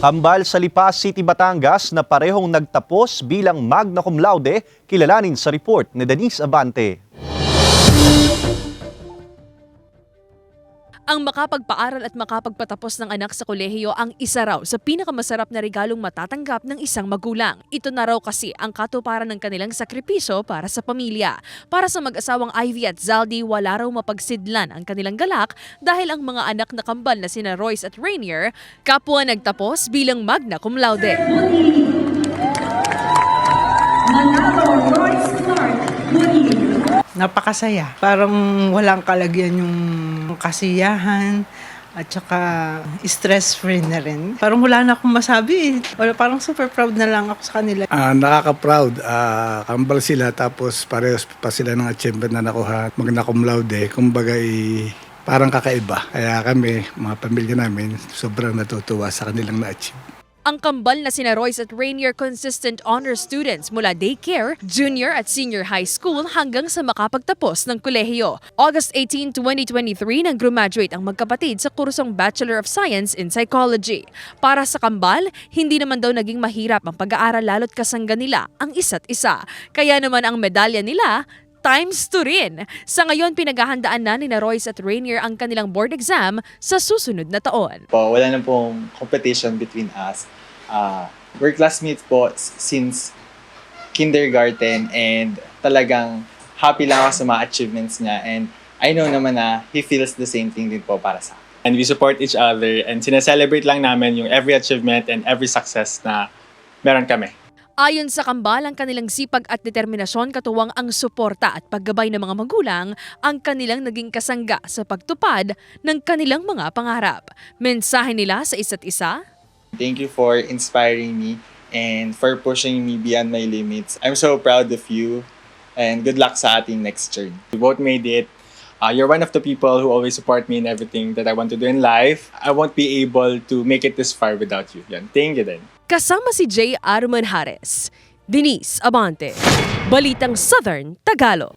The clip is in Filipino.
Kambal sa Lipa City, Batangas na parehong nagtapos bilang magna cum laude, kilalanin sa report ni Denise Abante. Ang makapagpaaral at makapagpatapos ng anak sa kolehiyo ang isa raw sa pinakamasarap na regalong matatanggap ng isang magulang. Ito na raw kasi ang katuparan ng kanilang sakripisyo para sa pamilya. Para sa mag-asawang Ivy at Zaldi, wala raw mapagsidlan ang kanilang galak dahil ang mga anak na kambal na sina Royce at Rainier, kapwa nagtapos bilang magna cum laude. Napakasaya. Parang walang kalagyan yung kasiyahan at saka stress-free na rin. Parang wala na akong masabi. Parang super proud na lang ako sa kanila. Nakaka-proud. Kambal sila tapos parehas pa sila ng achievement na nakuha. Magna cum laude. Kumbaga parang kakaiba. Kaya kami, mga pamilya namin, sobrang natutuwa sa kanilang na-achieve. Ang kambal na sina Royce at Rainier consistent honor students mula daycare, junior at senior high school hanggang sa makapagtapos ng kolehiyo. August 18, 2023 nang graduate ang magkapatid sa kursong Bachelor of Science in Psychology. Para sa kambal, hindi naman daw naging mahirap ang pag-aaral lalo't kasangga nila ang isa't isa. Kaya naman ang medalya nila, times 2 rin. Sa ngayon, pinaghahandaan na ni Royce at Rainier ang kanilang board exam sa susunod na taon. Wala na pong competition between us. We're classmates po since kindergarten and talagang happy lang ako sa mga achievements niya and I know naman na he feels the same thing din po para sa akin. And we support each other and sineselebrate lang namin yung every achievement and every success na meron kami. Ayon sa kambal, ang kanilang sipag at determinasyon katuwang ang suporta at paggabay ng mga magulang ang kanilang naging kasangga sa pagtupad ng kanilang mga pangarap. Mensahe nila sa isa't isa? Thank you for inspiring me and for pushing me beyond my limits. I'm so proud of you and good luck sa ating next journey. We both made it. You're one of the people who always support me in everything that I want to do in life. I won't be able to make it this far without you. Yan. Thank you din. Kasama si J. Arman Hares, Denise Abante, Balitang Southern Tagalog.